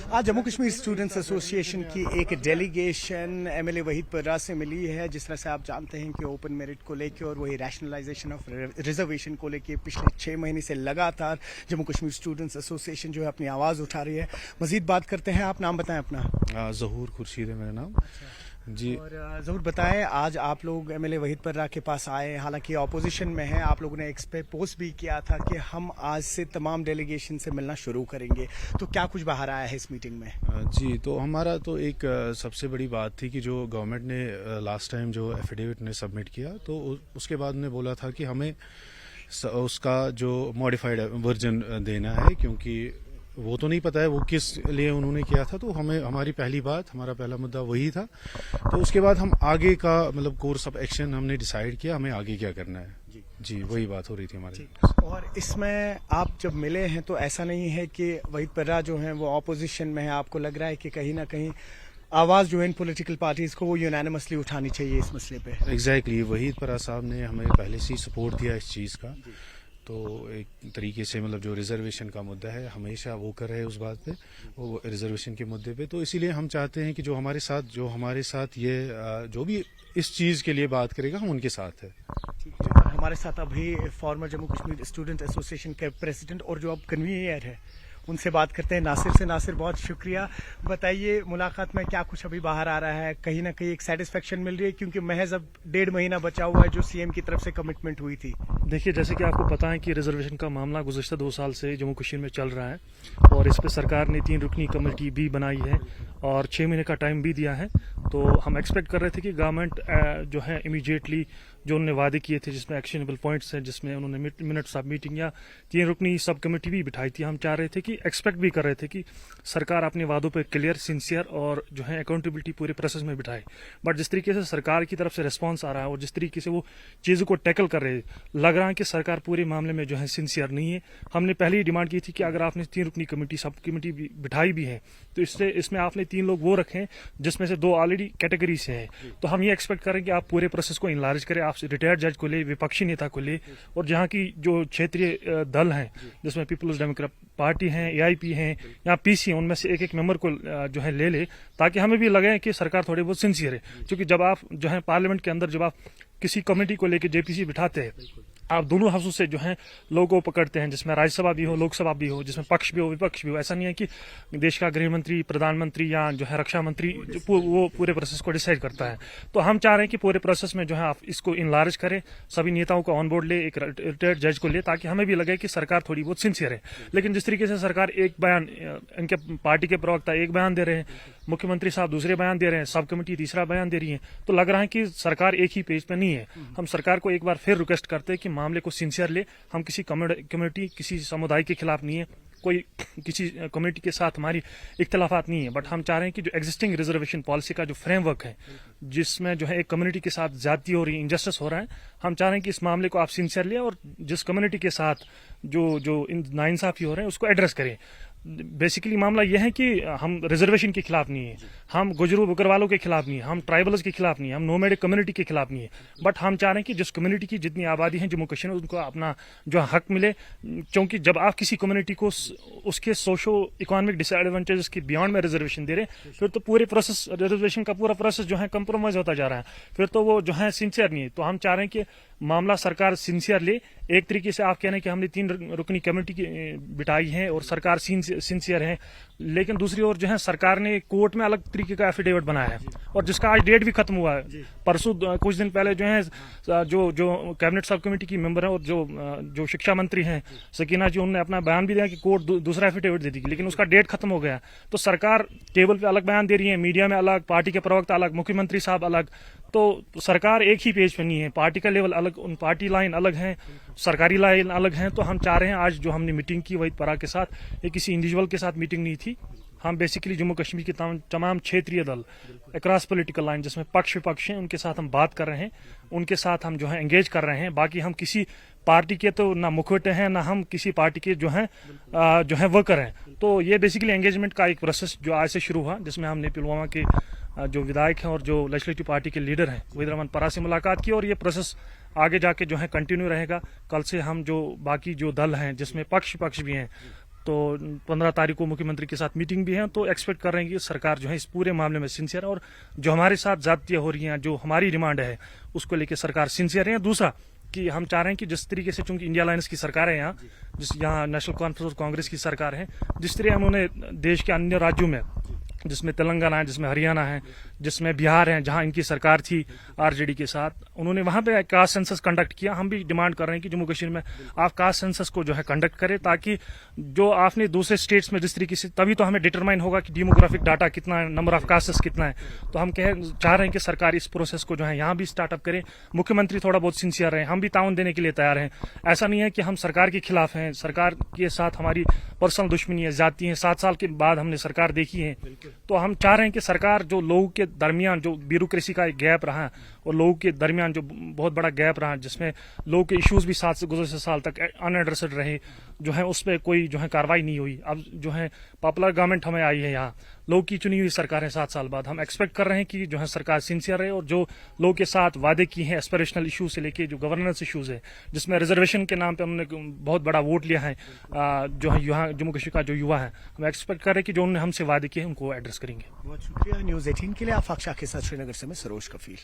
आज Jammu Kashmir students association की एक डेलीगेशन एमएलए वहीद पर्रा से मिली है। जिस तरह से आप जानते हैं कि ओपन मेरिट को लेकर और वही रैशनलाइजेशन ऑफ रिजर्वेशन को लेकर पिछले 6 महीने से लगातार जम्मू कश्मीर स्टूडेंट्स एसोसिएशन जो है अपनी आवाज़ उठा रही है। मजीद बात करते हैं, आप नाम बताएं अपना। ज़हूर खुर्शीद है मेरा नाम। जी, और ज़रूर बताएं, आज आप लोग एमएलए वहीद पर्रा के पास आए, हालांकि ऑपोजिशन में है। आप लोगों ने एक पे पोस्ट भी किया था कि हम आज से तमाम डेलीगेशन से मिलना शुरू करेंगे, तो क्या कुछ बाहर आया है इस मीटिंग में? जी, तो हमारा तो एक सबसे बड़ी बात थी कि जो गवर्नमेंट ने लास्ट टाइम जो एफिडेविट ने सबमिट किया, तो उसके बाद उन्होंने बोला था कि हमें उसका जो मॉडिफाइड वर्जन देना है, क्योंकि वो तो नहीं पता है वो किस लिए उन्होंने किया था। तो हमें हमारा पहला मुद्दा वही था। तो उसके बाद हम आगे का मतलब कोर्स ऑफ एक्शन हमने डिसाइड किया, हमें आगे क्या करना है। जी, वही बात हो रही थी हमारी। और इसमें आप जब मिले हैं तो ऐसा नहीं है कि वहीद पर्रा जो हैं वो ऑपोजिशन में है, आपको लग रहा है कि कहीं ना कहीं आवाज़ जो है इन पॉलिटिकल पार्टीज को वो यूनानिमसली उठानी चाहिए इस मसले पे? एग्जैक्टली, वहीद पर्रा साहब ने हमें पहले से ही सपोर्ट दिया इस चीज़ का। तो एक तरीके से मतलब जो रिजर्वेशन का मुद्दा है हमेशा वो कर रहे हैं उस बात पे, वो रिजर्वेशन के मुद्दे पे। तो इसीलिए हम चाहते हैं कि जो हमारे साथ ये जो भी इस चीज़ के लिए बात करेगा, हम उनके साथ है। हमारे साथ अभी farmer Jammu Kashmir student association के प्रेसिडेंट और जो अब कन्वीनर है उनसे बात करते हैं, नासिर से। नासिर, बहुत शुक्रिया। बताइए, मुलाकात में क्या कुछ अभी बाहर आ रहा है? कहीं ना कहीं एक सेटिस्फेक्शन मिल रही है, क्योंकि महज अब 1.5 महीना बचा हुआ है जो सीएम की तरफ से कमिटमेंट हुई थी। देखिए, जैसे कि आपको पता है कि रिजर्वेशन का मामला गुज़श्ता 2 साल से जम्मू कश्मीर में चल रहा है और इस पर सरकार ने 3 रुकनी कमेटी भी बनाई है और 6 महीने का टाइम भी दिया है। तो हम एक्सपेक्ट कर रहे थे कि गवर्नमेंट जो है इमीडिएटली जो उन्होंने वादे किए थे, जिसमें एक्शनेबल पॉइंट्स हैं, जिसमें उन्होंने मिनट्स ऑफ मीटिंग या 3 रुकनी सब कमेटी भी बिठाई थी, हम चाह रहे थे कि एक्सपेक्ट भी कर रहे थे कि सरकार अपने वादों पर क्लियर, सिंसियर और जो है अकाउंटेबिलिटी पूरे प्रोसेस में बिठाए। बट जिस तरीके से सरकार की तरफ से रिस्पॉन्स आ रहा है और जिस तरीके से वो चीज़ों को टैकल कर रहे हैं, लग रहा है कि सरकार पूरे मामले में जो है सिंसियर नहीं है। हमने पहले ही डिमांड की थी कि अगर आपने 3 रुकनी कमेटी सब कमेटी बिठाई भी है तो इसमें आपने 3 लोग वो रखें जिसमें से 2 ऑलरेडी कैटेगरी से है। तो हम ये एक्सपेक्ट करें कि आप पूरे प्रोसेस को इनलार्ज करें, आप रिटायर्ड जज को ले, विपक्षी नेता को ले, और जहाँ की जो क्षेत्रीय दल हैं जिसमें पीपल्स डेमोक्रेटिक पार्टी हैं, एआईपी हैं या पीसी, उनमें से एक मेंबर को जो है ले ले, ताकि हमें भी लगे कि सरकार थोड़ी बहुत सिंसियर है। क्योंकि जब आप जो है पार्लियामेंट के अंदर जब आप किसी कमेटी को लेकर जेपीसी बिठाते हैं, आप दोनों हाउसों से जो है लोगों को पकड़ते हैं, जिसमें राज्यसभा भी हो, लोकसभा भी हो, जिसमें पक्ष भी हो, विपक्ष भी हो। ऐसा नहीं है कि देश का गृह मंत्री, प्रधानमंत्री या जो है रक्षा मंत्री वो पूरे प्रोसेस को डिसाइड करता है। तो हम चाह रहे हैं कि पूरे प्रोसेस में जो है आप इसको इनलार्ज करें, सभी नेताओं को ऑन बोर्ड ले, एक रिटायर्ड जज को ले, ताकि हमें भी लगे कि सरकार थोड़ी बहुत सिंसियर है। लेकिन जिस तरीके से सरकार एक बयान, इनके पार्टी के प्रवक्ता एक बयान दे रहे हैं, मुख्यमंत्री साहब दूसरे बयान दे रहे हैं, सब कमेटी तीसरा बयान दे रही है, तो लग रहा है कि सरकार एक ही पेज पे नहीं है। हम सरकार को एक बार फिर रिक्वेस्ट करते हैं कि मामले को सिंसियर ले। हम किसी कम्युनिटी, किसी समुदाय के खिलाफ नहीं है, कोई किसी कम्युनिटी के साथ हमारी इख्तलाफात नहीं है। बट हम चाह रहे हैं कि जो एग्जिस्टिंग रिजर्वेशन पॉलिसी का जो फ्रेमवर्क है, जिसमें जो है एक कम्युनिटी के साथ ज्यादती हो रही है, इंजस्टिस हो रहा है, हम चाह रहे हैं कि इस मामले को आप सिंसियर लें और जिस कम्युनिटी के साथ जो नाइंसाफी हो रहे हैं उसको एड्रेस करें। बेसिकली मामला यह है कि हम रिजर्वेशन के खिलाफ नहीं है, हम गुजरू बकरवालों के खिलाफ नहीं है, हम ट्राइबल्स के खिलाफ नहीं है, हम नोमैडिक कम्युनिटी के खिलाफ नहीं है। बट हम चाह रहे हैं कि जिस कम्युनिटी की जितनी आबादी है जम्मू कश्मीर में, उनको अपना जो हक मिले। क्योंकि जब आप किसी कम्युनिटी को उसके सोशो इकोनॉमिक डिसएडवांटेजेस के बियॉन्ड में रिजर्वेशन दे रहे हैं, फिर तो पूरे प्रोसेस, रिजर्वेशन का पूरा प्रोसेस जो है कंप्रोमाइज होता जा रहा है, फिर तो वो जो है सिंसियर नहीं है। तो हम चाह रहे हैं कि मामला सरकार सिंसियर ले। एक तरीके से आप कह रहे हैं कि हमने 3 रुकनी कमेटी बिठाई है और सरकार सिंसियर है, लेकिन दूसरी ओर जो है सरकार ने कोर्ट में अलग तरीके का एफिडेविट बनाया है और जिसका आज डेट भी खत्म हुआ है। परसों कुछ दिन पहले जो है जो कैबिनेट सब कमेटी की मेंबर है और जो शिक्षा मंत्री हैं सकीना जी, उन्होंने अपना बयान भी दिया कि कोर्ट दूसरा एफिडेविट दे दी, लेकिन उसका डेट खत्म हो गया। तो सरकार टेबल पे अलग बयान दे रही है, मीडिया में अलग, पार्टी के प्रवक्ता अलग, मुख्यमंत्री साहब अलग। तो सरकार एक ही पेज पे नहीं है, पार्टी का लेवल अलग, उन पार्टी लाइन अलग है, सरकारी लाइन अलग है। तो हम चाह रहे हैं, आज जो हमने मीटिंग की वहीद पर्रा के साथ, ये किसी इंडिविजुअल के साथ मीटिंग नहीं थी। हम बेसिकली जम्मू कश्मीर के तमाम क्षेत्रीय दल अक्रॉस पॉलिटिकल लाइन, जिसमें पक्ष विपक्ष हैं, उनके साथ हम बात कर रहे हैं, उनके साथ हम जो है एंगेज कर रहे हैं। बाकी हम किसी पार्टी के तो ना मुखौटे हैं, ना हम किसी पार्टी के जो है वर्कर हैं। तो ये बेसिकली एंगेजमेंट का एक प्रोसेस जो आज से शुरू हुआ, जिसमें हमने पुलवामा के जो विधायक हैं और जो लेजिस्लेटिव पार्टी के लीडर हैं वहीद रहमान पर्रा से मुलाकात की, और ये प्रोसेस आगे जाके जो है कंटिन्यू रहेगा। कल से हम जो बाकी जो दल हैं, जिसमें पक्ष भी हैं, तो 15 तारीख को मुख्यमंत्री के साथ मीटिंग भी है, तो एक्सपेक्ट कर रहे हैं कि सरकार जो है इस पूरे मामले में सिंसियर है और जो हमारे साथ ज्यादतियां हो रही हैं, जो हमारी डिमांड है उसको लेकर सरकार सिंसियर है। दूसरा कि हम चाह रहे हैं कि जिस तरीके से, चूंकि इंडिया अलायंस की सरकार है यहाँ नेशनल कॉन्फ्रेंस कांग्रेस की सरकार है, जिस तरह उन्होंने देश के अन्य राज्यों में, जिसमें तेलंगाना है, जिसमें हरियाणा है, जिसमें बिहार है, जहां इनकी सरकार थी आरजेडी के साथ, उन्होंने वहां पे कास्ट सेंसस कंडक्ट किया। हम भी डिमांड कर रहे हैं कि जम्मू कश्मीर में आप कास्ट सेंसस को जो है कंडक्ट करें, ताकि जो आपने दूसरे स्टेट्स में जिस तरीके से, तभी तो हमें डिटरमाइन होगा कि डेमोग्राफिक डाटा कितना है, नंबर ऑफ कास्ट्स कितना है। तो हम चाह रहे हैं कि सरकार इस प्रोसेस को जो है यहाँ भी स्टार्टअप करे, मुख्यमंत्री थोड़ा बहुत सिंसियर रहे, हम भी ताउन देने के लिए तैयार हैं। ऐसा नहीं है कि हम सरकार के खिलाफ हैं, सरकार के साथ हमारी पर्सनल दुश्मनी है, जाती है। 7 साल के बाद हमने सरकार देखी है, तो हम चाह रहे हैं कि सरकार जो लोगों के दरमियान जो ब्यूरोक्रेसी का एक गैप रहा और लोगों के दरमियान जो बहुत बड़ा गैप रहा, जिसमें लोगों के इश्यूज भी 7 से गुज़श्ते साल तक अनएड्रेस्ड रहे, जो है उस पर कोई जो है कार्रवाई नहीं हुई। अब जो है पॉपुलर गवर्नमेंट हमें आई है, यहाँ लोग की चुनी हुई सरकार है 7 साल बाद। हम एक्सपेक्ट कर रहे हैं कि जो है सरकार सिंसियर रहे और जो लोगों के साथ वादे किए हैं एस्पिरेशनल इशू से लेके जो गवर्नेंस इशूज है, जिसमें रिजर्वेशन के नाम पे उन्होंने बहुत बड़ा वोट लिया है, जो है यहाँ जम्मू कश्मीर का जो युवा है, हम एक्सपेक्ट कर रहे हैं कि जो उन्होंने हमसे वादे किए हैं उनको एड्रेस करेंगे। बहुत शुक्रिया। न्यूज़ 18 के लिए आफाक शाह के साथ श्रीनगर से मैं सरोज कफील।